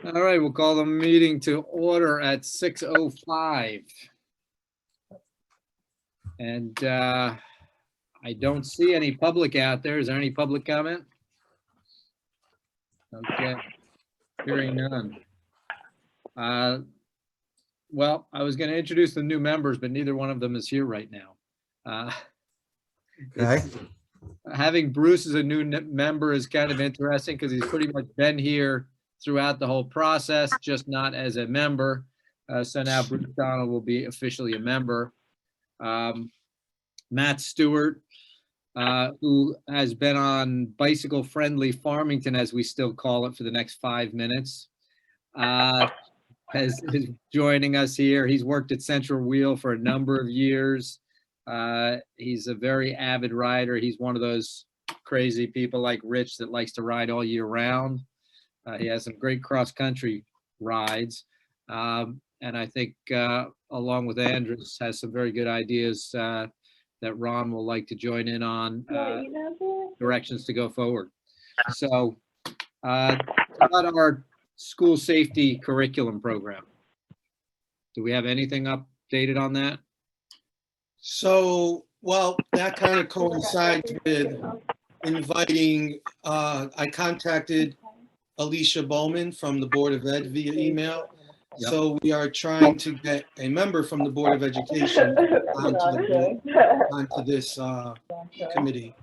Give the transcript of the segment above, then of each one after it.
All right, we'll call the meeting to order at 6:05. And I don't see any public out there. Is there any public comment? Okay, hearing none. Well, I was going to introduce the new members, but neither one of them is here right now. Okay. Having Bruce as a new member is kind of interesting because he's pretty much been here throughout the whole process, just not as a member. So now Bruce Donald will be officially a member. Matt Stewart, who has been on Bicycle Friendly Farmington, as we still call it, for the next 5 minutes, is joining us here. He's worked at Central Wheel for a number of years. He's a very avid rider. He's one of those crazy people like Rich that likes to ride all year round. He has some great cross-country rides. And I think, along with Andrews, has some very good ideas that Ron will like to join in on, directions to go forward. So about our school safety curriculum program. Do we have anything updated on that? So, well, that kind of coincides with inviting, I contacted Alicia Bowman from the Board of Ed via email. Yep. So we are trying to get a member from the Board of Education onto this committee.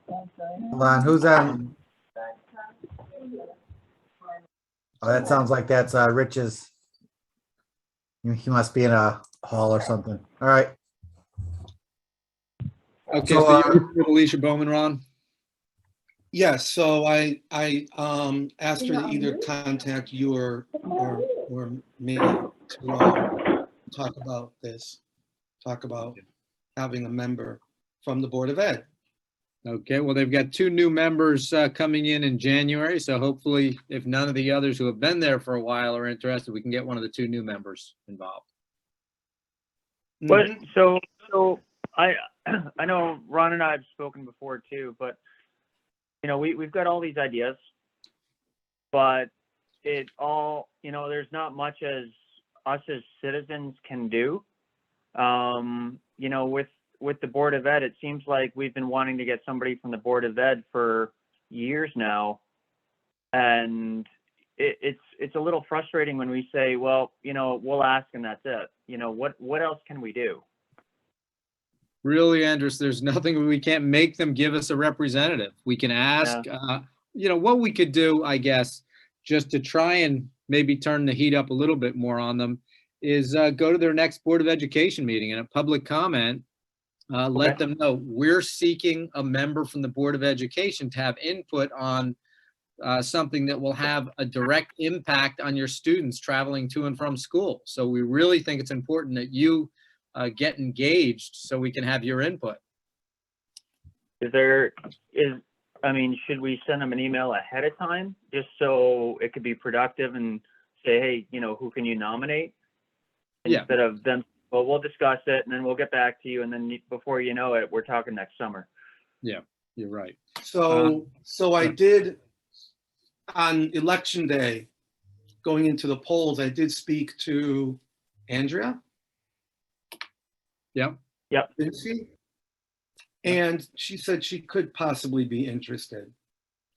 Hold on, who's on? Oh, that sounds like that's Rich's. He must be in a hall or something. All right. Okay, So, so you're with Alicia Bowman, Ron? Yes, so I asked her to either contact you or me to talk about this, talk about having a member from the Board of Ed. Okay, well, they've got 2 new members coming in January, so hopefully, if none of the others who have been there for a while are interested, we can get one of the 2 new members involved. But so I know Ron and I have spoken before too, but you know, we've got all these ideas, but it all, you know, there's not much as us as citizens can do. You know, with the Board of Ed, it seems like we've been wanting to get somebody from the Board of Ed for years now. And it's a little frustrating when we say, well, you know, we'll ask and that's it. You know, what else can we do? Really, Andrews, there's nothing, we can't make them give us a representative. We can ask, you know, what we could do, I guess, just to try and maybe turn the heat up a little bit more on them is go to their next Board of Education meeting and a public comment. Let them know we're seeking a member from the Board of Education to have input on something that will have a direct impact on your students traveling to and from school. So we really think it's important that you get engaged so we can have your input. I mean, should we send them an email ahead of time just so it could be productive and say, hey, you know, who can you nominate? Instead of them, well, we'll discuss it and then we'll get back to you. And then before you know it, we're talking next summer. Yeah, you're right. So I did, on election day, going into the polls, I did speak to Andrea. Yep. Didn't she? And she said she could possibly be interested.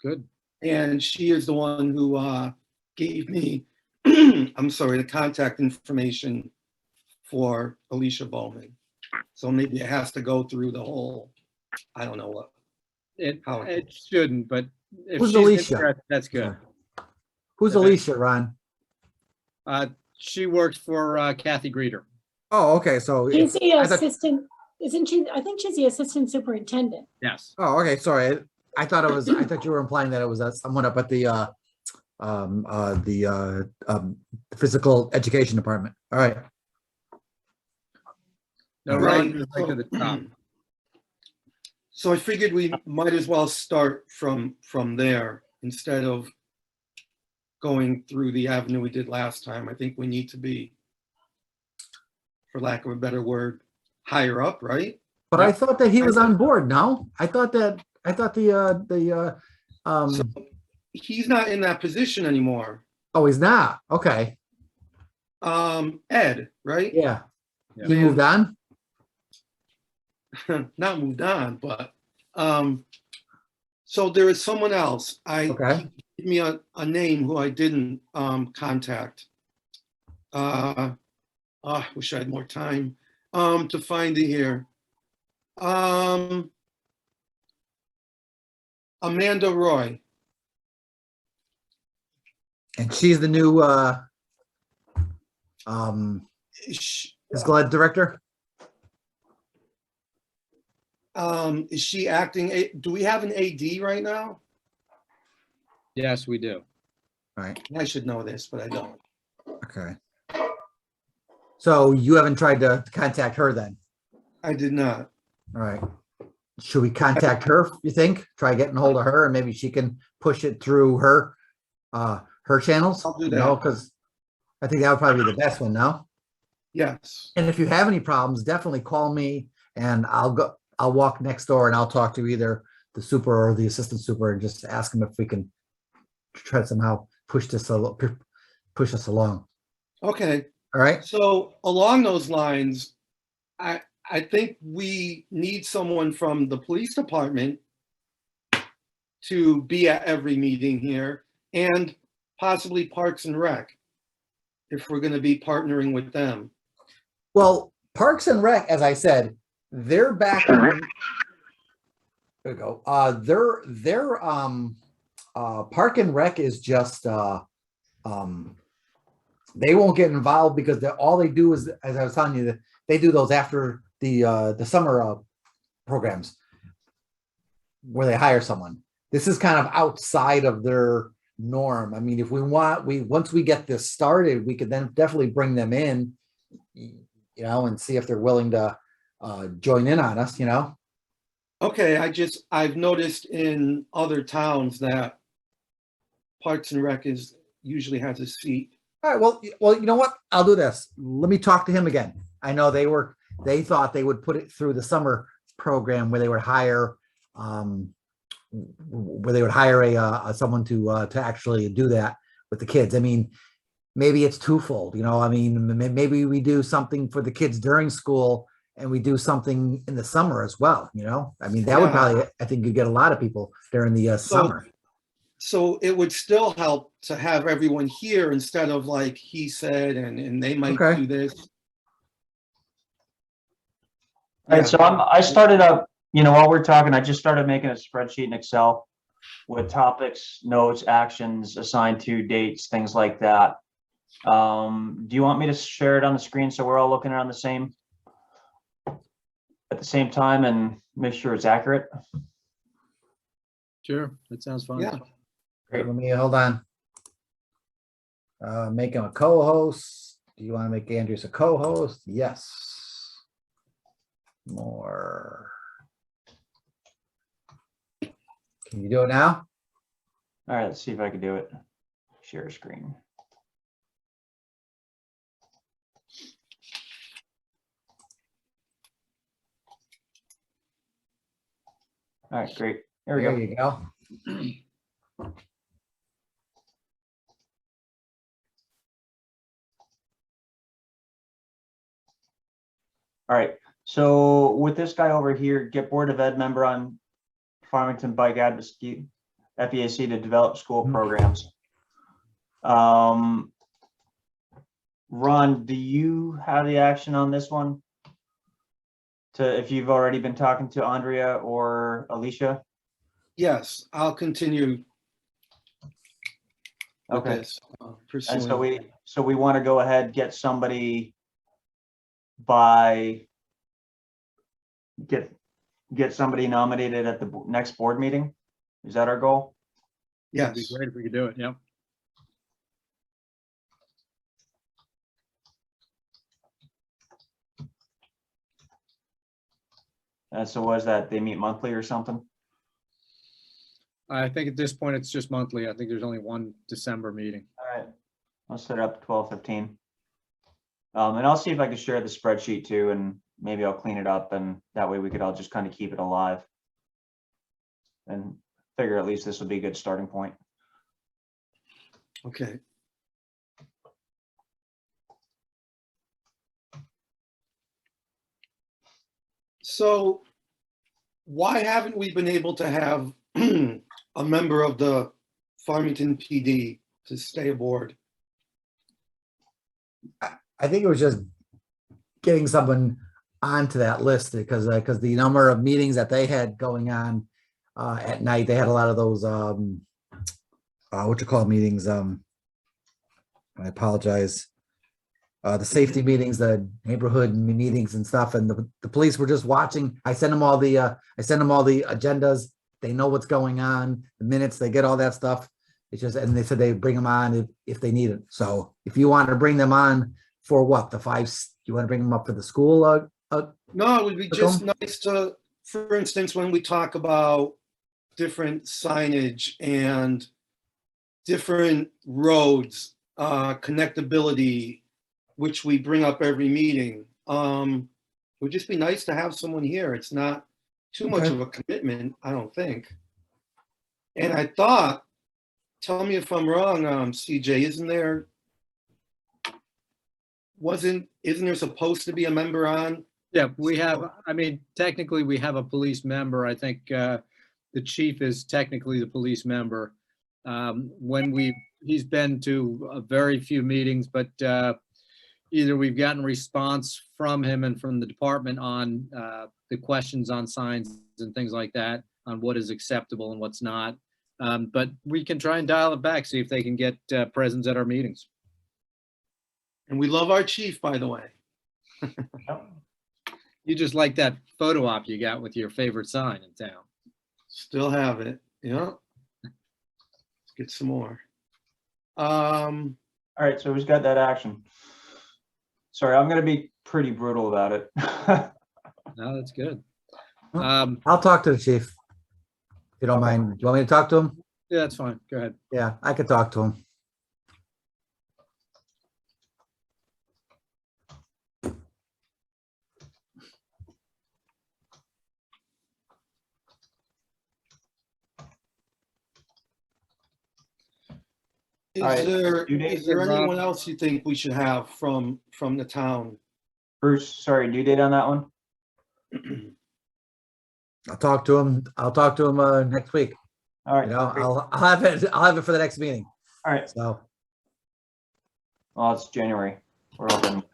Good. And she is the one who gave me, I'm sorry, the contact information for Alicia Bowman. So maybe it has to go through the whole, I don't know what. It shouldn't, but if Who's she's Alicia? interested, that's good. Who's Alicia, Ron? She works for Kathy Greeter. Oh, okay. So She's the assistant, isn't she? I think she's the assistant superintendent. Yes. Oh, okay. Sorry. I thought it was. I thought you were implying that it was someone up at the physical education department. All right. No, Right. right to the top. So I figured we might as well start from there instead of going through the avenue we did last time. I think we need to be, for lack of a better word, higher up, right? But I thought that he was on board. No, I thought the So he's not in that position anymore. Oh, he's not. Okay. Ed, right? Yeah. Yeah. He moved on? Not moved on, but, so there is someone else. Okay. He gave me a name who I didn't, contact. I wish I had more time, to find it here. Amanda Roy. And she's the new Is physical ed director? is she acting, do we have an AD right now? Yes, we do. All right. I should know this, but I don't. Okay. So you haven't tried to contact her then? I did not. All right. Should we contact her, you think? Try getting a hold of her and maybe she can push it through her channels? I'll do You know, that. because I think that would probably be the best one, no? Yes. And if you have any problems, definitely call me and I'll walk next door and I'll talk to either the super or the assistant super and just ask them if we can try to somehow push us along. Okay. All right? So along those lines, I think we need someone from the police department to be at every meeting here, and possibly Parks and Rec, if we're going to be partnering with them. Well, Parks and Rec, as I said, they're back. There we go. Their Park and Rec is just they won't get involved because all they do is, as I was telling you, they do those after the summer programs where they hire someone. This is kind of outside of their norm. I mean, if we want, once we get this started, we could then definitely bring them in, you know, and see if they're willing to join in on us, you know. Okay, I've noticed in other towns that Parks and Rec usually has a seat. All right, well, you know what? I'll do this. Let me talk to him again. I know they thought they would put it through the summer program where they would hire someone to actually do that with the kids. I mean, maybe it's twofold, you know. I mean, maybe we do something for the kids during school and we do something in the summer as well, you know. I mean, that would probably, I think, you get a lot of people during the summer. So it would still help to have everyone here instead of like he said, and they might do this. All right, so I started up, while we're talking, I just started making a spreadsheet in Excel with topics, notes, actions assigned to dates, things like that. Do you want me to share it on the screen so we're all looking at it at the same time and make sure it's accurate? Sure, that sounds fun. Yeah. Great. Let me hold on. Make him a co-host. Do you want to make Andrews a co-host? Yes. More. Can you do it now? All right, let's see if I can do it. Share screen. All right, great. There we go. There you go. All right, so with this guy over here, get Board of Ed member on Farmington Bike Advocacy, FEAC, to develop school programs. Ron, do you have the action on this one? If you've already been talking to Andrea or Alicia? Yes, I'll continue. Okay. This, And pursuing. so we want to go ahead, get somebody get somebody nominated at the next board meeting. Is that our goal? It'd be Yes. great if we could do it. Yep. So was that they meet monthly or something? I think at this point it's just monthly. I think there's only one December meeting. All right, I'll set it up to 12:15. And I'll see if I can share the spreadsheet too, and maybe I'll clean it up, and that way we could all just kind of keep it alive. And figure at least this would be a good starting point. Okay. So why haven't we been able to have a member of the Farmington PD to stay aboard? I think it was just getting someone onto that list because the number of meetings that they had going on at night, they had a lot of those what you call meetings. I apologize. The safety meetings, the neighborhood meetings and stuff, and the police were just watching. I sent them all the agendas. They know what's going on, the minutes, they get all that stuff. It's just, and they said they bring them on if they need it. So if you want to bring them on for what, you want to bring them up for the school? No, it would be just nice to, for instance, when we talk about different signage and different roads, connectability, which we bring up every meeting. It would just be nice to have someone here. It's not too much of a commitment, I don't think. And I thought, tell me if I'm wrong, CJ, isn't there supposed to be a member on? Yeah, we have, I mean, technically we have a police member. I think the chief is technically the police member. He's been to a very few meetings, but either we've gotten response from him and from the department on the questions on signs and things like that, on what is acceptable and what's not. But we can try and dial it back, see if they can get presence at our meetings. And we love our chief, by the way. You just like that photo op you got with your favorite sign in town. Still have it, yeah. Let's get some more. All right, so who's got that action? Sorry, I'm gonna be pretty brutal about it. No, that's good. I'll talk to the chief. If you don't mind. Do you want me to talk to him? Yeah, that's fine. Go ahead. Yeah, I could talk to him. Is there anyone else you think we should have from the town? Bruce, sorry, due date on that one? I'll talk to him next week. All right. You know, great. I'll have it for the next meeting. All right. So Well, it's January. We're open.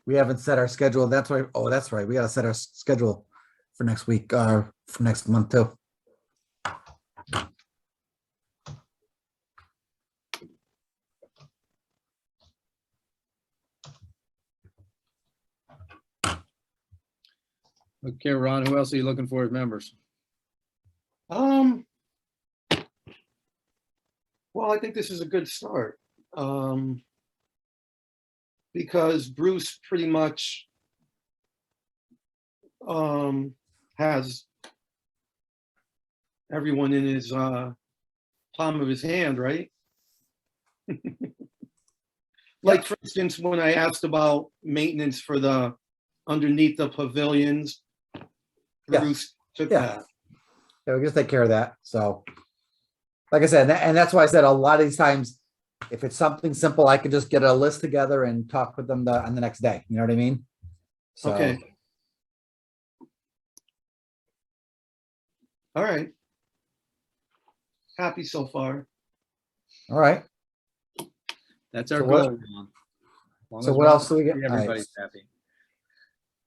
we haven't set our schedule. That's right. Oh, that's right. We gotta set our schedule for next week, for next month too. Okay, Ron, who else are you looking for as members? Well, I think this is a good start. Because Bruce pretty much has everyone in his palm of his hand, right? Like, for instance, when I asked about maintenance for the underneath the pavilions, Yeah. Bruce took Yeah. that. Yeah, we just take care of that. So, like I said, and that's why I said a lot of these times, if it's something simple, I can just get a list together and talk with them on the next day. You know what I mean? So, Okay. All right. Happy so far. all right. That's our So what- goal. Ron. As long so as what Ron- else do we get? All right. Everybody's happy.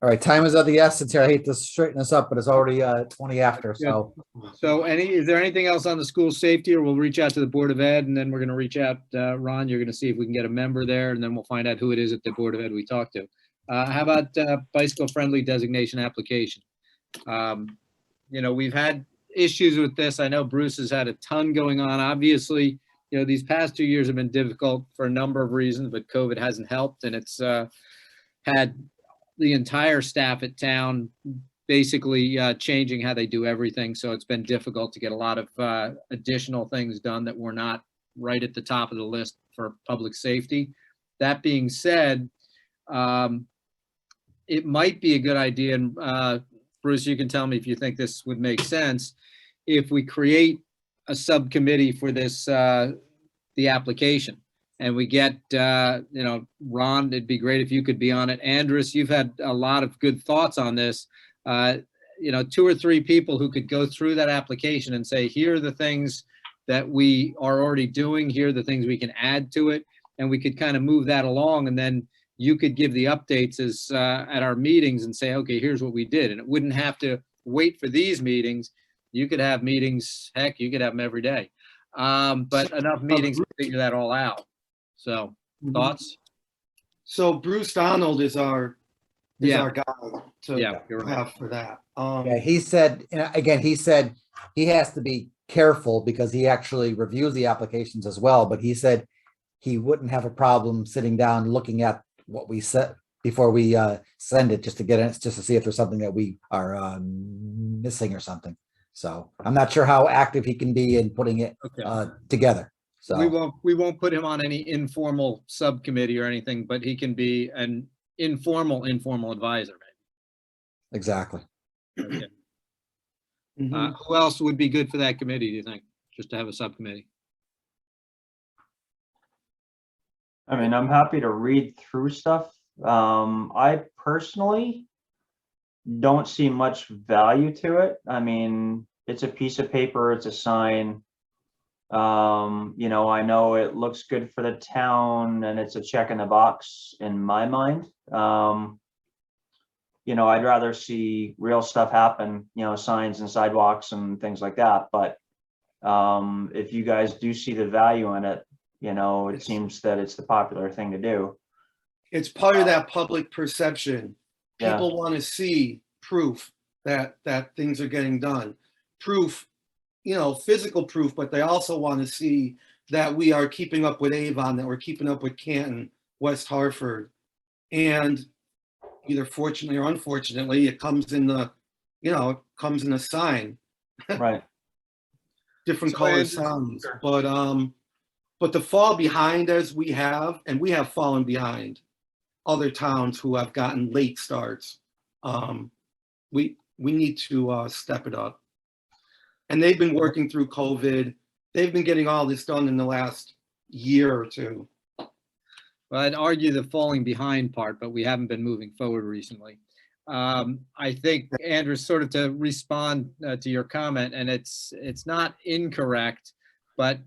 All right, time is of the essence here. I hate to straighten this up, but it's already 20 after. So, So is there anything else on the school safety, or we'll reach out to the Board of Ed and then we're gonna reach out, Ron, you're gonna see if we can get a member there and then we'll find out who it is at the Board of Ed we talked to. How about bicycle friendly designation application? You know, we've had issues with this. I know Bruce has had a ton going on. Obviously, you know, these past 2 years have been difficult for a number of reasons, but COVID hasn't helped, and it's had the entire staff at town basically changing how they do everything. So it's been difficult to get a lot of additional things done that were not right at the top of the list for public safety. That being said, it might be a good idea, and Bruce, you can tell me if you think this would make sense, if we create a subcommittee for this, the application. and we get, Ron, it'd be great if you could be on it. Andrus, you've had a lot of good thoughts on this. 2 or 3 people who could go through that application and say, here are the things that we are already doing, here are the things we can add to it, and we could kind of move that along, and then you could give the updates as at our meetings and say, okay, here's what we did. And it wouldn't have to wait for these meetings. You could have meetings, heck, you could have them every day. But enough meetings to figure that all out. So thoughts? So Bruce Donald is our guy to you're right. have for that. Yeah, he said, again, he said he has to be careful because he actually reviews the applications as well, but he said he wouldn't have a problem sitting down, looking at what we said before we send it, just to see if there's something that we are missing or something. So I'm not sure how active he can be in putting it together. So we won't put him on any informal subcommittee or anything, but he can be an informal advisor. Maybe. Exactly. Okay. Mhm. Who else would be good for that committee, do you think? Just to have a subcommittee? I mean, I'm happy to read through stuff. I personally don't see much value to it. I mean, it's a piece of paper, it's a sign. I know it looks good for the town and it's a check in the box in my mind. I'd rather see real stuff happen, signs and sidewalks and things like that. But if you guys do see the value in it, it seems that it's the popular thing to do. It's part of that public perception. Yeah. People want to see proof that things are getting done. Proof, physical proof, but they also want to see that we are keeping up with Avon, that we're keeping up with Canton, West Hartford. And either fortunately or unfortunately, it comes in the, sign. Right. Different So color signs. But to fall behind as we have, and we have fallen behind other towns who have gotten late starts. We need to step it up. And they've been working through COVID. They've been getting all this done in the last year or two. Well, I'd argue the falling behind part, but we haven't been moving forward recently. I think, Andrew, sort of to respond to your comment, and it's not incorrect, but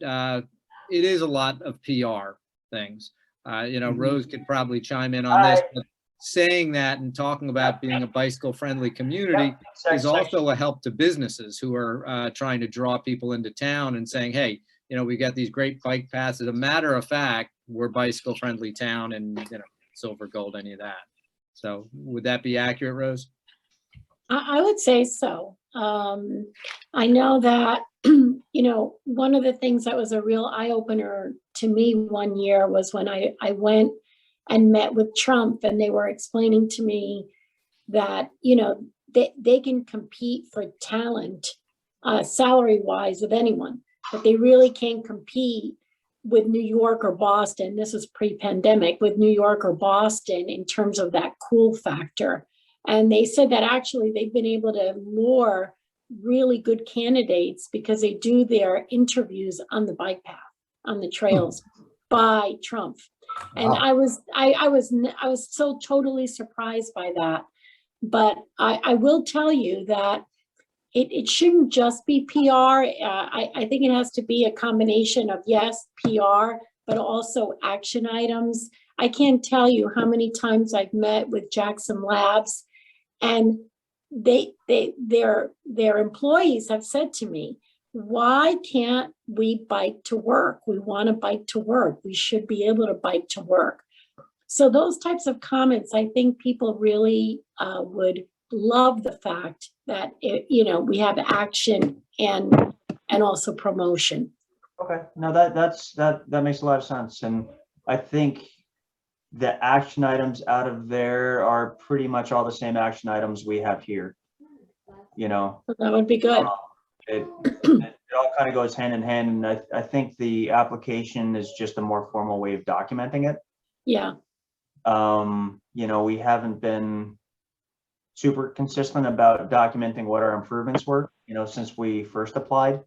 it is a lot of PR things. Rose could probably chime in on this, but saying that and talking about being a bicycle-friendly community is also a help to businesses who are trying to draw people into town and saying, hey, we got these great bike paths. As a matter of fact, we're bicycle-friendly town and, silver, gold, any of that. So would that be accurate, Rose? I would say so. I know that, one of the things that was a real eye-opener to me one year was when I went and met with Trump, and they were explaining to me that, they can compete for talent, salary-wise, with anyone, but they really can't compete with New York or Boston. This is pre-pandemic, with New York or Boston in terms of that cool factor. And they said that actually they've been able to lure really good candidates because they do their interviews on the bike path, on the trails by Trump. And Wow. I was so totally surprised by that. But I will tell you that it shouldn't just be PR. I think it has to be a combination of, yes, PR, but also action items. I can't tell you how many times I've met with Jackson Labs, and their employees have said to me, why can't we bike to work? We want to bike to work. We should be able to bike to work. So those types of comments, I think people really would love the fact that we have action and also promotion. Okay, no, that makes a lot of sense, and I think the action items out of there are pretty much all the same action items we have here. So that would be good. It all kind of goes hand in hand, and I think the application is just a more formal way of documenting it. Yeah. We haven't been super consistent about documenting what our improvements were, since we first applied.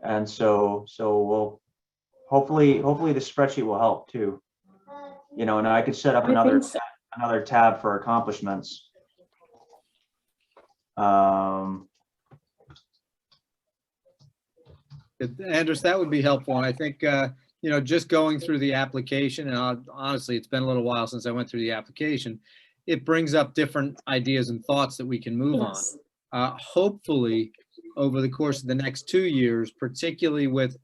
And so we'll hopefully the spreadsheet will help too. You know, and I could set up I another think so. another tab for accomplishments. Andres, that would be helpful. And I think, just going through the application, and honestly, it's been a little while since I went through the application. It brings up different ideas and thoughts that we can move on. Yes. Hopefully, over the course of the next 2 years, particularly with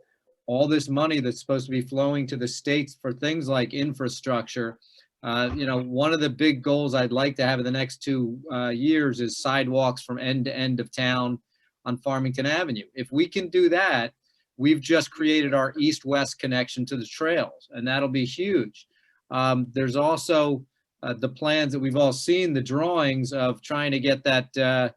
all this money that's supposed to be flowing to the states for things like infrastructure, one of the big goals I'd like to have in the next 2 years is sidewalks from end to end of town on Farmington Avenue. If we can do that, we've just created our east-west connection to the trails, and that'll be huge. There's also the plans that we've all seen, the drawings of trying to get that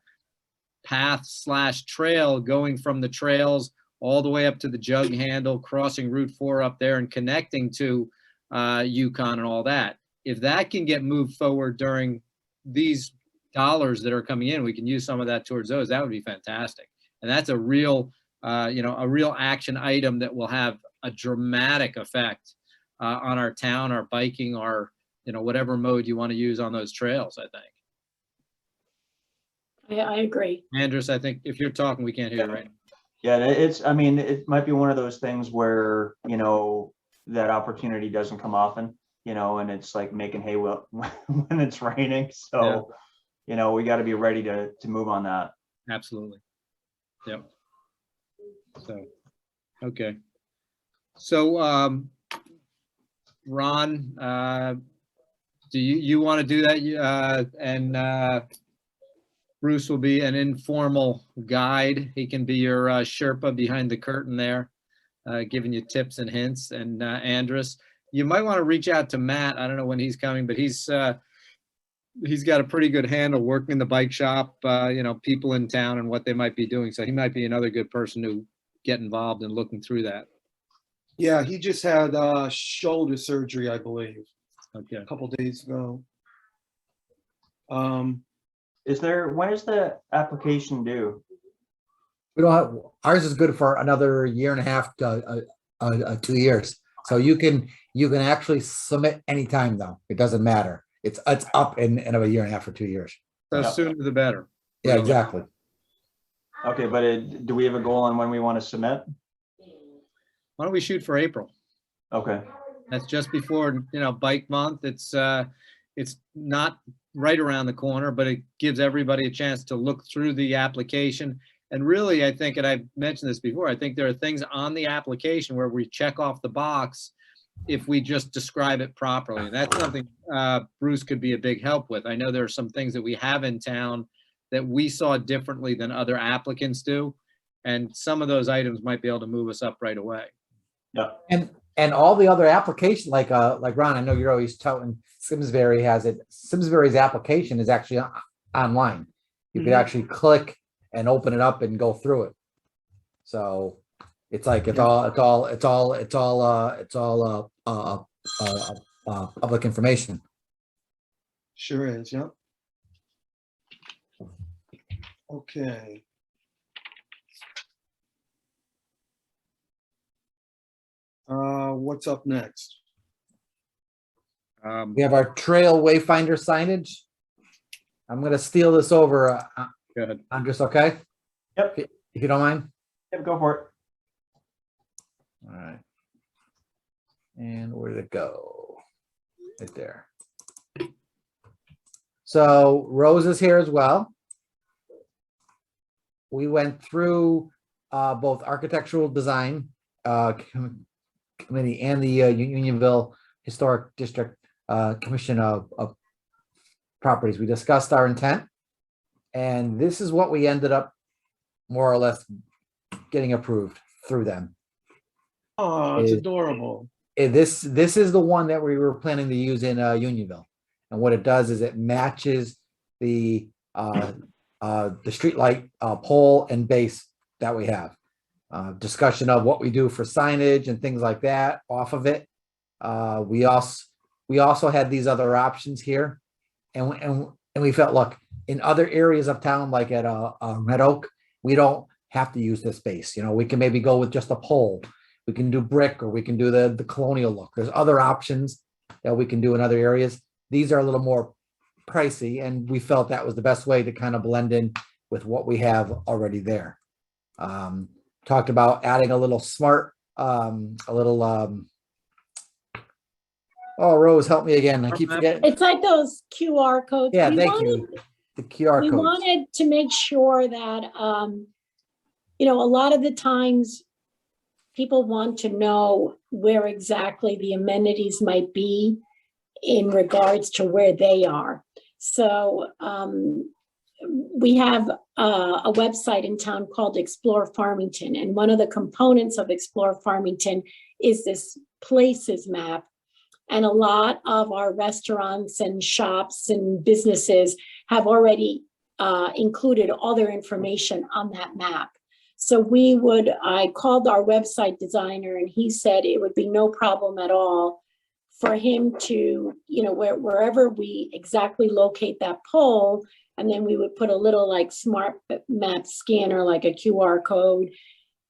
path/trail going from the trails all the way up to the jug handle, crossing Route 4 up there and connecting to Yukon and all that. If that can get moved forward during these dollars that are coming in, we can use some of that towards those. That would be fantastic. And that's a real action item that will have a dramatic effect on our town, our biking, our, whatever mode you want to use on those trails, I think. I agree. Andres, I think if you're talking, we can't hear you right now. Yeah, it might be one of those things where, that opportunity doesn't come often, and it's like making hay when it's raining. So, we got to be ready to move on that. Absolutely. Yep. So, okay. So, Ron, do you want to do that? And Bruce will be an informal guide. He can be your Sherpa behind the curtain there, giving you tips and hints. And Andres, you might want to reach out to Matt. I don't know when he's coming, but he's got a pretty good handle working in the bike shop, people in town and what they might be doing. So he might be another good person to get involved in looking through that. Yeah, he just had shoulder surgery, I believe, Okay. a couple days ago. When is the application due? We don't have, ours is good for another year and a half to 2 years. So you can actually submit anytime though. It doesn't matter. It's up in a year and a half or 2 years. So Yep. sooner the better. Yeah, exactly. Okay, but do we have a goal on when we want to submit? Why don't we shoot for April? Okay. That's just before, bike month. It's not right around the corner, but it gives everybody a chance to look through the application. And really, I think, and I've mentioned this before, I think there are things on the application where we check off the box if we just describe it properly. And that's something Bruce could be a big help with. I know there are some things that we have in town that we saw differently than other applicants do. And some of those items might be able to move us up right away. Yeah. And all the other application, like Ron, I know you're always touting Simsbury has it. Simsbury's application is actually online. You could actually click and open it up and go through it. So it's like it's all public information. Sure is, yeah. Okay. What's up next? We have our trail wayfinder signage. I'm gonna steal this over. Go ahead. Andres, okay? Yep. If you don't mind. Yep, go for it. All right. And where did it go? Right there. So Rose is here as well. We went through both architectural design committee and the Unionville Historic District Commission of Properties. We discussed our intent, and this is what we ended up more or less getting approved through them. Oh, it's adorable. This is the one that we were planning to use in Unionville, and what it does is it matches the street light pole and base that we have. Discussion of what we do for signage and things like that off of it. We also had these other options here, and we felt, look, in other areas of town, like at Red Oak, we don't have to use this space. You know, we can maybe go with just a pole. We can do brick, or we can do the colonial look. There's other options that we can do in other areas. These are a little more pricey, and we felt that was the best way to kind of blend in with what we have already there. Talked about adding a little smart, oh, Rose, help me again. I keep forgetting. It's like those QR codes. Yeah, We thank wanted- you. The QR We codes. wanted to make sure that, you know, a lot of the times people want to know where exactly the amenities might be in regards to where they are. So we have a website in town called Explore Farmington, and one of the components of Explore Farmington is this places map. And a lot of our restaurants and shops and businesses have already included all their information on that map. So I called our website designer, and he said it would be no problem at all for him to, you know, wherever we exactly locate that pole, and then we would put a little like smart map scanner, like a QR code.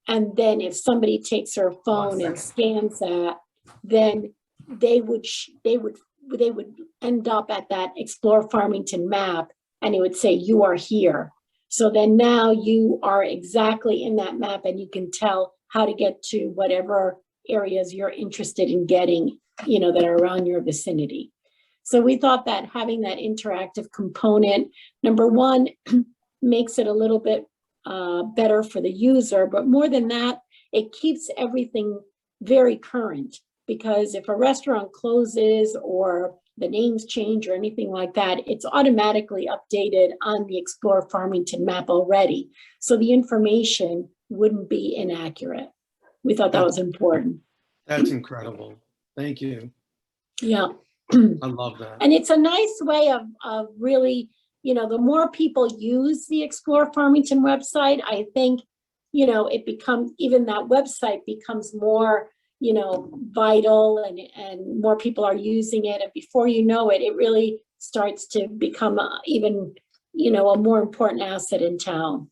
And then if somebody takes their phone and scans that, then they would end up at that Explore Farmington map, and it would say you are here. So then now you are exactly in that map, and you can tell how to get to whatever areas you're interested in getting, you know, that are around your vicinity. So we thought that having that interactive component, number one, makes it a little bit better for the user, but more than that, it keeps everything very current. Because if a restaurant closes or the names change or anything like that, it's automatically updated on the Explore Farmington map already. So the information wouldn't be inaccurate. We thought that was important. That's incredible. Thank you. Yeah. I love that. And it's a nice way of really, you know, the more people use the Explore Farmington website, I think, you know, it becomes, even that website becomes more, you know, vital, and more people are using it. And before you know it, it really starts to become even, you know, a more important asset in town.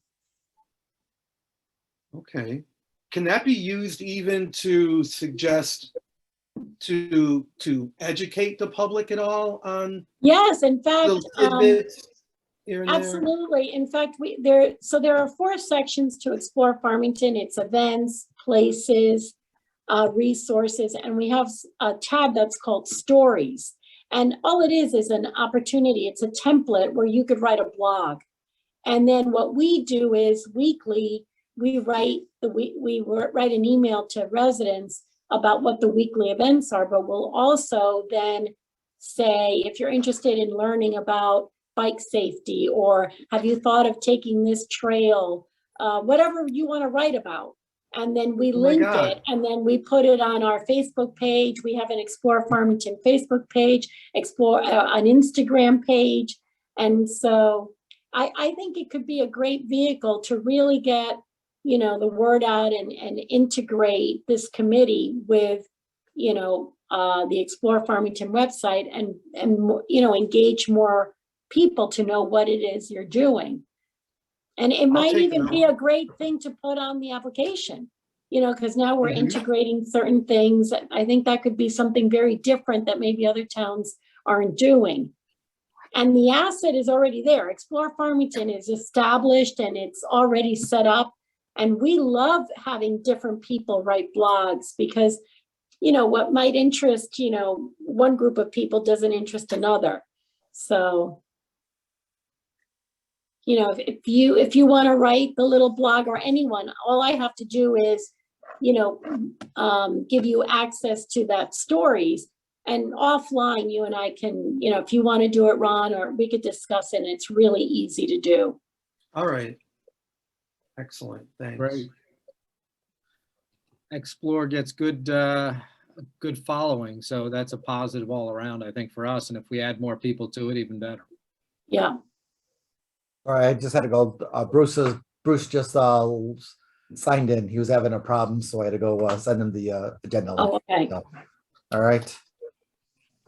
Okay. Can that be used even to suggest to educate the public at all on Yes, in fact, little tidbits here and there? absolutely. In fact, there are 4 sections to Explore Farmington. It's events, places, resources, and we have a tab that's called stories. And all it is an opportunity. It's a template where you could write a blog. And then what we do is weekly, we write an email to residents about what the weekly events are, but we'll also then say, if you're interested in learning about bike safety, or have you thought of taking this trail, whatever you want to write about. And then we link it, and then we put it on our Facebook page. We have an Explore Farmington Facebook page, an Instagram page. And so I think it could be a great vehicle to really get, you know, the word out and integrate this committee with, you know, the Explore Farmington website, and you know, engage more people to know what it is you're doing. And it might even be a great thing to put on the application, you know, because now we're integrating certain things. I think that could be something very different that maybe other towns aren't doing. And the asset is already there. Explore Farmington is established and it's already set up. And we love having different people write blogs, because, you know, what might interest, you know, one group of people doesn't interest another. So, you know, if you want to write the little blog, or anyone, all I have to do is, you know, give you access to that stories, and offline you and I can, you know, if you want to do it, Ron, or we could discuss it, and it's really easy to do. All right. Excellent. Thanks. Great. Explore gets good following, so that's a positive all around, I think, for us. And if we add more people to it, even better. Yeah. All right, I just had to go. Bruce just signed in. He was having a problem, so I had to go send him the agenda. Oh, okay. So, all right.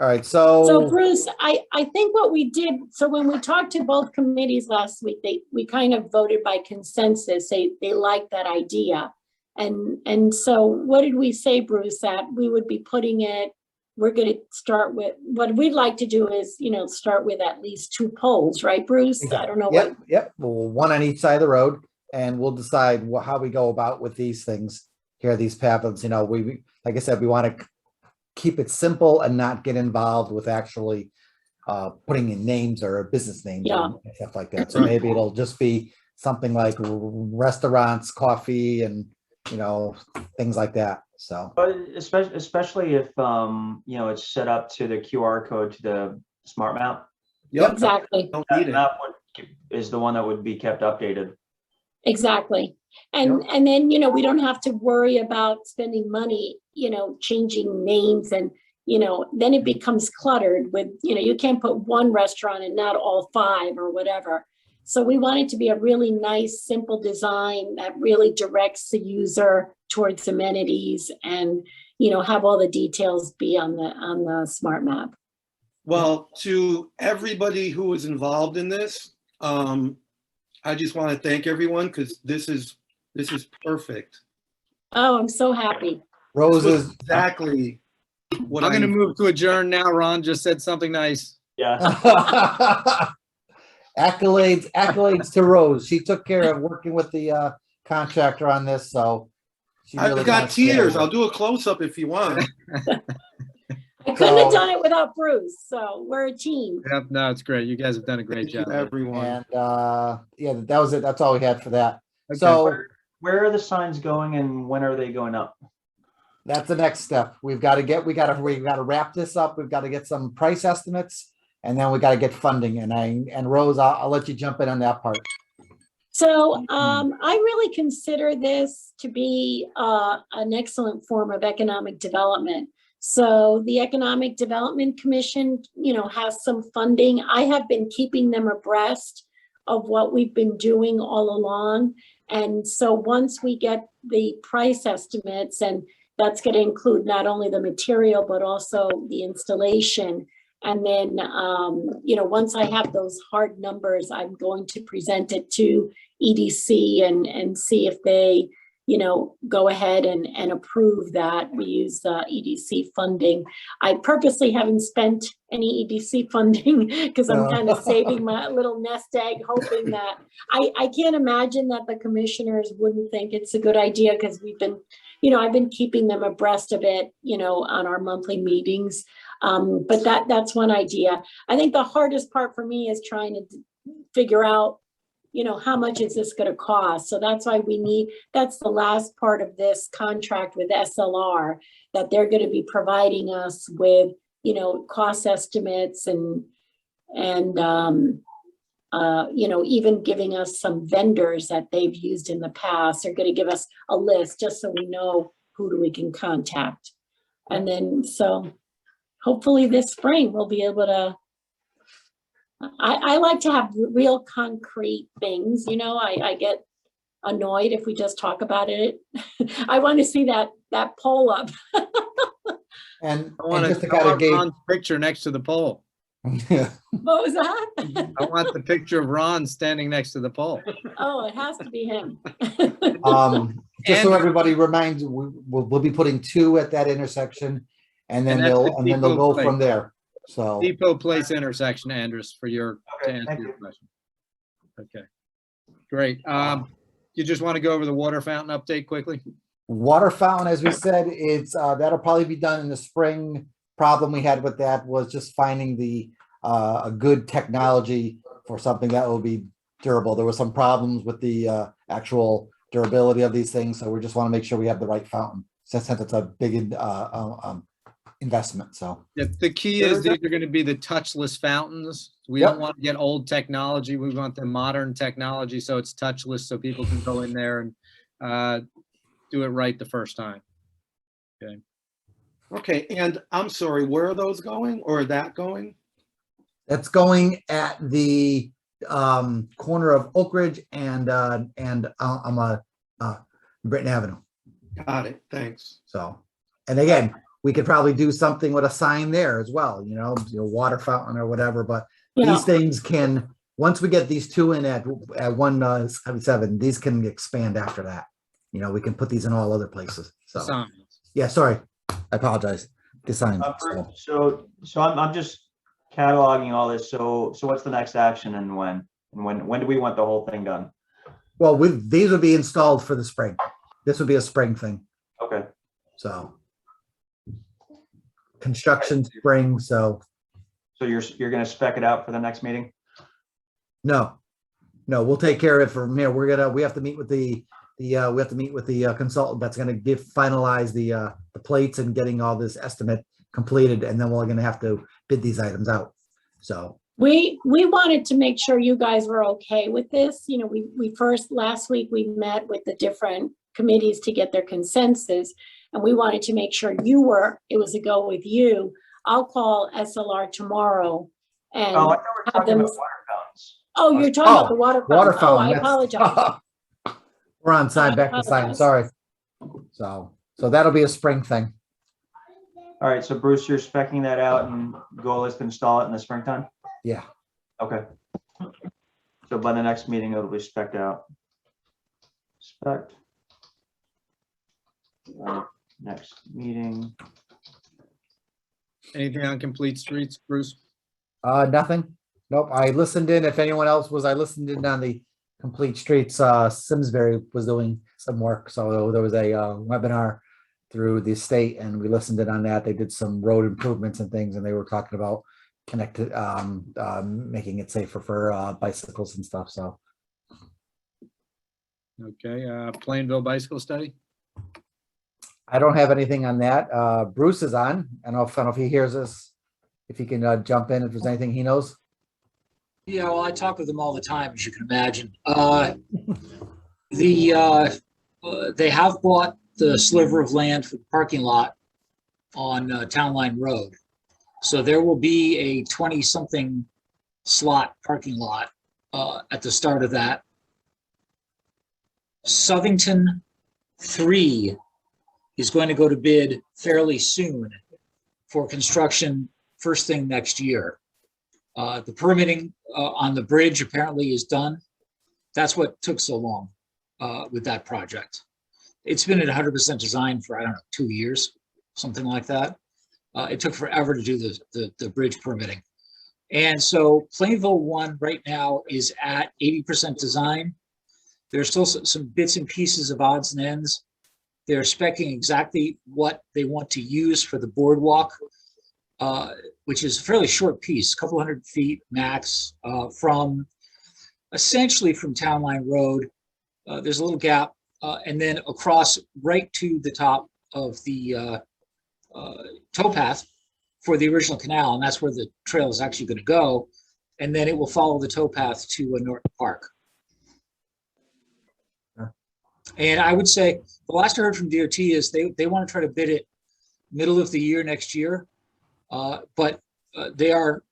All right, So so Bruce, I think what we did, so when we talked to both committees last week, we kind of voted by consensus. They liked that idea. And so what did we say, Bruce, that we would be putting it, we're gonna start with, what we'd like to do is, start with at least 2 poles, right, Bruce? I don't know what, Yep. Well, one on each side of the road, and we'll decide how we go about with these things here, these paths. We like I said, we want to keep it simple and not get involved with actually putting in names or business names Yeah. and stuff like that. So maybe it'll just be something like restaurants, coffee, and things like that. So, But especially if, it's set up to the QR code to the smart map. Yep. exactly. Don't That need it. map is the one that would be kept updated. Exactly. And then, we don't have to worry about spending money, changing names and, then it becomes cluttered with, you can't put one restaurant and not all 5 or whatever. So we want it to be a really nice, simple design that really directs the user towards amenities and, have all the details be on the smart map. Well, to everybody who was involved in this, I just want to thank everyone because this is perfect. Oh, I'm so happy. This was Roses. exactly what I'm I going to move to adjourn now. Ron just said something nice. Yeah. accolades to Rose. She took care of working with the contractor on this, so she really I've got wants to- tears. I'll do a close-up if you want. I couldn't have So- done it without Bruce, so we're a team. Yep, no, it's great. You guys have done a great Thank you, job. everyone. And yeah, that was it. That's all we had for that. Okay. So Where are the signs going and when are they going up? that's the next step. We got to wrap this up. We've got to get some price estimates, and then we got to get funding. And Rose, I'll let you jump in on that part. So I really consider this to be an excellent form of economic development. So the Economic Development Commission, has some funding. I have been keeping them abreast of what we've been doing all along. And so once we get the price estimates, and that's going to include not only the material, but also the installation. And then, once I have those hard numbers, I'm going to present it to EDC and see if they, go ahead and approve that we use EDC funding. I purposely haven't spent any EDC funding because I'm kind of saving my little nest egg, hoping that I can't imagine that the commissioners wouldn't think it's a good idea because we've been, I've been keeping them abreast of it, on our monthly meetings. But that's one idea. I think the hardest part for me is trying to figure out, how much is this going to cost? So that's why that's the last part of this contract with SLR, that they're going to be providing us with, cost estimates and even giving us some vendors that they've used in the past. They're going to give us a list just so we know who we can contact. And then, so hopefully this spring we'll be able to, I like to have real concrete things, I get annoyed if we just talk about it. I want to see that pole up. And I want just to kind of Ron's picture next to the pole. gauge. What was that? I want the picture of Ron standing next to the pole. Oh, it has to be him. Just so And- everybody reminds, we'll be putting 2 at that intersection, and then And that's the they'll depot go place. from there. So Depot Place intersection, Andres, to Okay, answer thank your you. question. Okay, great. You just want to go over the water fountain update quickly? water fountain, as we said, it's that'll probably be done in the spring. Problem we had with that was just finding the a good technology for something that will be durable. There were some problems with the actual durability of these things, so we just want to make sure we have the right fountain since it's a big investment. So Yeah, the key is these are going to be the touchless fountains. We don't want to get old technology. We want the modern technology, so it's touchless, so people can go in there and do it right the first time. Okay. Okay, and I'm sorry, where are those going or that going? that's going at the corner of Oak Ridge and Britton Avenue. Got it, thanks. So, and again, we could probably do something with a sign there as well, water fountain or whatever, but Yeah, these things can, once we get these two in at 177, these can expand after that. We can put these in all other places. So, Signs. yeah, sorry. I apologize. The sign. So I'm just cataloging all this. So what's the next action and when? And when do we want the whole thing done? Well, these would be installed for the spring. This would be a spring thing. Okay. So construction spring. So you're gonna spec it out for the next meeting? no, we'll take care of it from here. We have to meet with the consultant that's gonna finalize the plates and getting all this estimate completed, and then we're gonna have to bid these items out. So we wanted to make sure you guys were okay with this. We first, last week, we met with the different committees to get their consensus, and we wanted to make sure it was a go with you. I'll call SLR tomorrow and Oh, I thought we were have talking them. about water fountains. Oh, you're talking about the water water fountain. Oh, I fountain. apologize. We're on sign, I back to sign, apologize. sorry. So that'll be a spring thing. All right, so Bruce, you're specking that out and goal is to install it in the springtime? Yeah. Okay. So by the next meeting, it'll be spec'd out. Spec. Next meeting. Anything on complete streets, Bruce? Nothing. Nope. I listened in. If anyone else was, I listened in on the complete streets. Simsbury was doing some work. So there was a webinar through the state and we listened in on that. They did some road improvements and things, and they were talking about connected, making it safer for bicycles and stuff. So. Okay, Plainville bicycle study? I don't have anything on that. Bruce is on. I don't know if he hears us, if he can jump in, if there's anything he knows. Yeah, well, I talk with them all the time, as you can imagine. They have bought the sliver of land for the parking lot on Town Line Road. So there will be a 20-something slot parking lot at the start of that. Southington 3 is going to go to bid fairly soon for construction first thing next year. The permitting on the bridge apparently is done. That's what took so long with that project. It's been at 100% design for, I don't know, 2 years, something like that. It took forever to do the bridge permitting. And so Plainville 1 right now is at 80% design. There's still some bits and pieces of odds and ends. They're speccing exactly what they want to use for the boardwalk, which is a fairly short piece, a couple hundred feet max, essentially from Town Line Road. There's a little gap, and then across right to the top of the towpath for the original canal, and that's where the trail is actually going to go. And then it will follow the towpath to Norton Park. And I would say the last I heard from DOT is they want to try to bid it middle of the year next year, but they are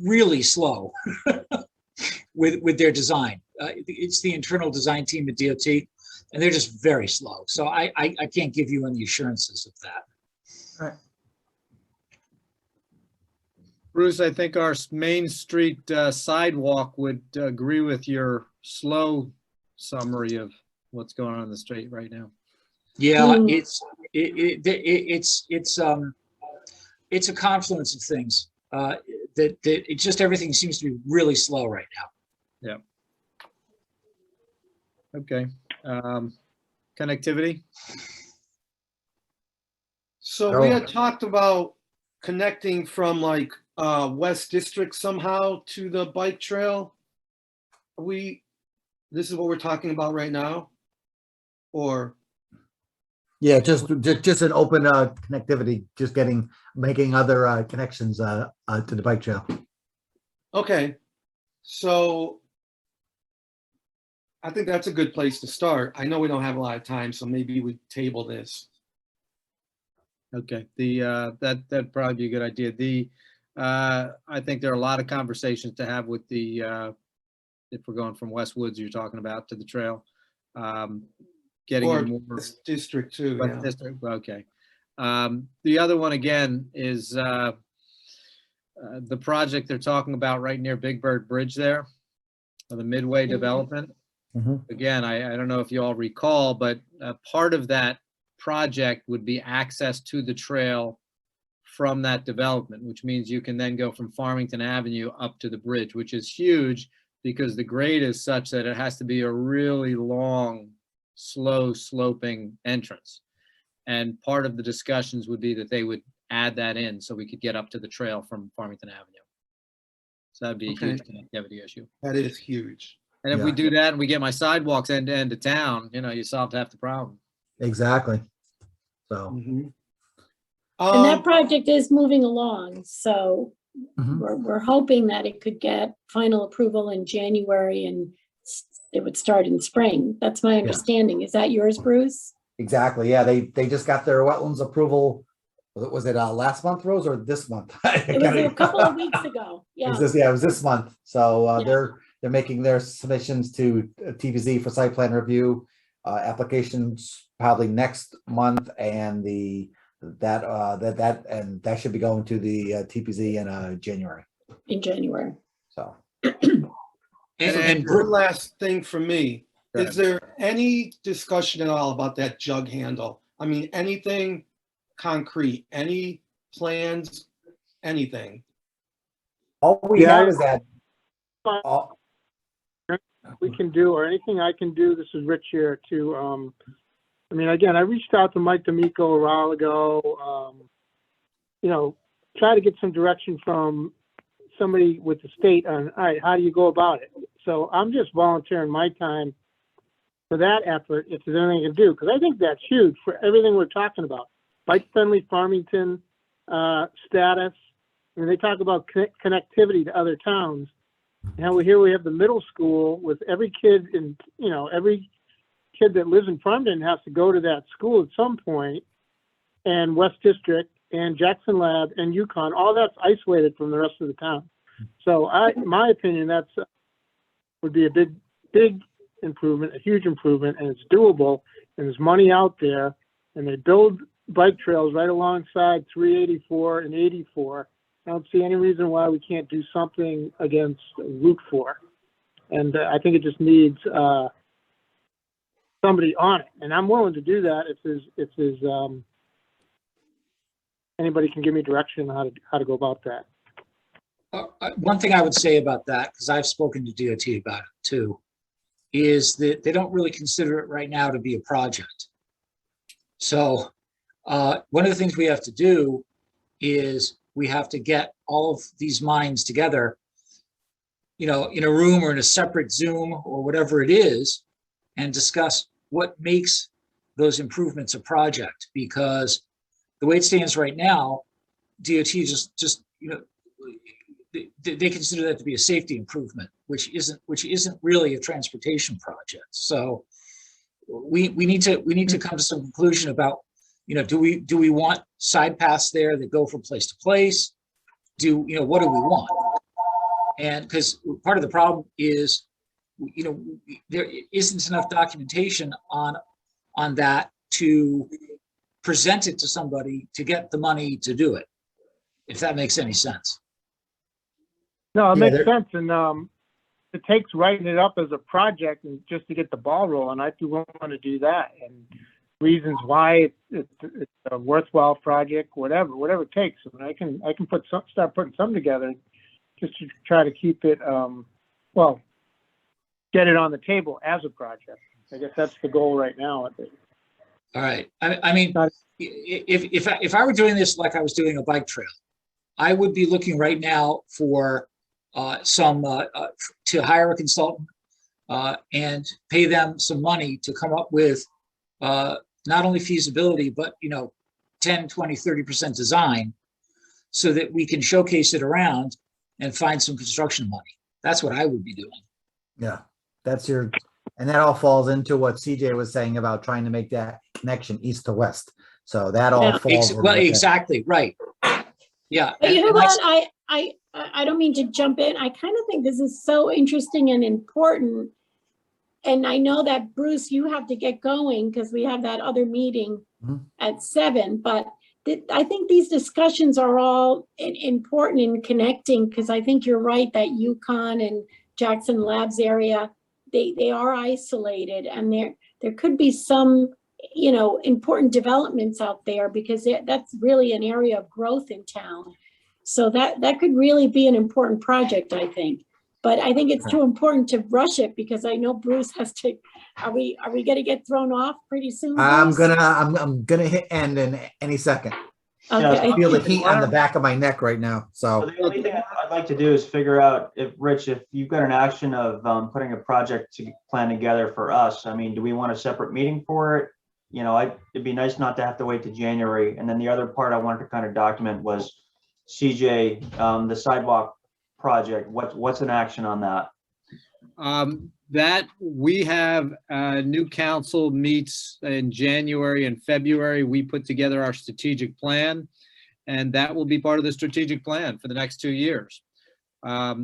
really slow with their design. It's the internal design team at DOT, and they're just very slow. So I can't give you any assurances of that. All right. Bruce, I think our Main Street sidewalk would agree with your slow summary of what's going on in the street right now. Yeah, it's a confluence of things. That it just everything seems to be really slow right now. Yeah. Okay. Connectivity. So we had talked about connecting from like West District somehow to the bike trail. This is what we're talking about right now? Or? Yeah, just an open connectivity, just making other connections to the bike trail. Okay, so I think that's a good place to start. I know we don't have a lot of time, so maybe we table this. Okay, that'd probably be a good idea. I think there are a lot of conversations to have with if we're going from West Woods, you're talking about, to the trail. getting Or in more. this district too, But yeah. district, okay. The other one again is the project they're talking about right near Big Bird Bridge there, or the Midway development. Mhm. Again, I don't know if you all recall, but part of that project would be access to the trail from that development, which means you can then go from Farmington Avenue up to the bridge, which is huge because the grade is such that it has to be a really long, slow sloping entrance. And part of the discussions would be that they would add that in so we could get up to the trail from Farmington Avenue. So that'd be a huge connectivity issue. That is huge. And if we Yeah. do that and we get my sidewalks end to end of town, you solved half the problem. Exactly. So, Mhm. And that project is moving along, so mhm. we're hoping that it could get final approval in January and it would start in spring. That's my understanding. Is that yours, Bruce? Exactly. Yeah, they just got their wetlands approval. Was it last month, Rose, or this month? It was a couple of weeks ago. It Yeah. was this month. So Yeah. they're making their submissions to TVZ for site plan review. Applications probably next month, and that should be going to the TPZ in January. In January. So And One last thing for me. Go Is there any discussion at all about that jug handle? I mean, anything concrete, any plans, anything? all we Yeah, have is that. all- we can do, or anything I can do, this is Rich here, to, I mean, again, I reached out to Mike D'Amico a while ago, try to get some direction from somebody with the state on, all right, how do you go about it? So I'm just volunteering my time for that effort, if there's anything I can do, because I think that's huge for everything we're talking about. Bike-friendly Farmington status. I mean, they talk about connectivity to other towns. Now here we have the middle school with every kid every kid that lives in Farmington has to go to that school at some point, and West District and Jackson Lab and Yukon, all that's isolated from the rest of the town. So my opinion, that's would be a big improvement, a huge improvement, and it's doable, and there's money out there, and they build bike trails right alongside 384 and 84. I don't see any reason why we can't do something against Route 4. And I think it just needs somebody on it. And I'm willing to do that if anybody can give me direction on how to go about that. One thing I would say about that, because I've spoken to DOT about it too, is that they don't really consider it right now to be a project. So one of the things we have to do is we have to get all of these minds together, in a room or in a separate Zoom or whatever it is, and discuss what makes those improvements a project. Because the way it stands right now, DOT just they consider that to be a safety improvement, which isn't really a transportation project. So we need to come to some conclusion about, do we want side paths there that go from place to place? What do we want? And because part of the problem is, there isn't enough documentation on that to present it to somebody to get the money to do it, if that makes any sense. No, it Yeah, makes sense. And it takes writing it up as a project and just to get the ball rolling. I do want to do that, and reasons why it's a worthwhile project, whatever it takes. I mean, I can start putting some together just to try to keep it, get it on the table as a project. I guess that's the goal right now, I think. All right. I mean, if I were doing this like I was doing a bike trail, I would be looking right now for to hire a consultant and pay them some money to come up with not only feasibility, but 10, 20, 30% design, so that we can showcase it around and find some construction money. That's what I would be doing. Yeah, and that all falls into what CJ was saying about trying to make that connection east to west. So that all falls. Well, exactly, right. Yeah. But you know and what? I don't mean to jump in. I kind of think this is so interesting and important and I know that Bruce, you have to get going because we have that other meeting Mhm. at 7, but I think these discussions are all important in connecting, because I think you're right that Yukon and Jackson Labs area, they are isolated, and there could be some, important developments out there, because that's really an area of growth in town. So that could really be an important project, I think. But I think it's too important to rush it, because I know Bruce has to, are we gonna get thrown off pretty soon? I'm Bruce? gonna hit end in any second. Yeah, I Okay. feel the heat on the back of my neck right now, So so. the only thing I'd like to do is figure out if, Rich, if you've got an action of putting a project plan together for us, I mean, do we want a separate meeting for it? It'd be nice not to have to wait to January. And then the other part I wanted to kind of document was CJ, the sidewalk project. What's an action on that? That we have, new council meets in January and February. We put together our strategic plan, and that will be part of the strategic plan for the next 2 years.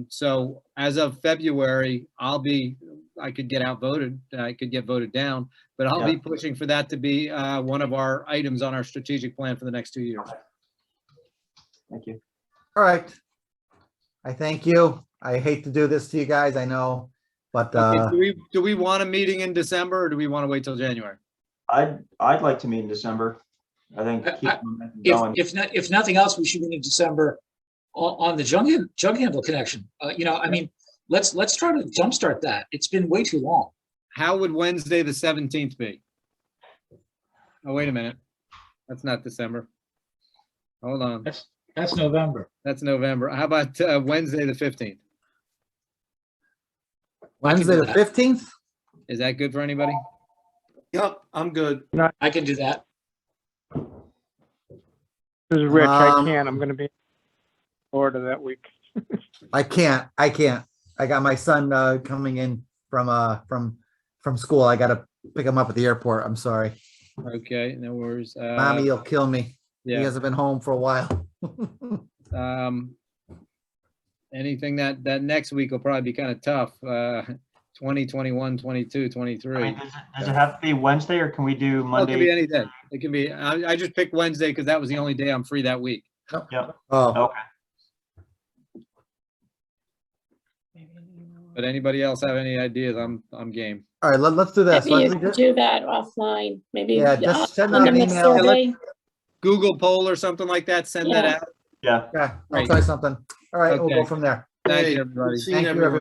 So as of February, I could get outvoted, I could get voted down, but I'll be pushing for that to be, one of our items on our strategic plan for the next 2 years. Thank you. All right. I thank you. I hate to do this to you guys, I know, but, Okay, do we want a meeting in December, or do we want to wait till January? I'd like to meet in December. I think keep momentum going. If nothing else, we should meet in December on the jug handle connection. I mean, let's try to jumpstart that. It's been way too long. How would Wednesday, the 17th be? Oh, wait a minute. That's not December. Hold on. That's November. That's November. How about Wednesday, the 15th? Wednesday the 15th? Is that good for anybody? Yep, I'm good. I can do that. This is Rich. I Um, can't. I'm gonna be in Florida that week. I can't. I got my son coming in from school. I gotta pick him up at the airport. I'm sorry. Okay, no worries. Mommy, you'll kill me. He Yeah. hasn't been home for a while. Anything that next week will probably be kind of tough. 20, 21, 22, 23. I mean, does it have to be Wednesday or can we do Oh, it can be Monday? any day. It can be, I just picked Wednesday because that was the only day I'm free that week. Yep. Oh, Okay. But anybody else have any ideas? I'm game. all right. Let's do this. Maybe you Let me could do that offline, maybe. Yeah, just send send out them an a email. survey. Google poll or something like that, send that Yeah. out. Yeah. Yeah, I'll Great. try something. All right, we'll go Okay. from there. Thank Hey, you, everybody. good seeing Thank you, everyone.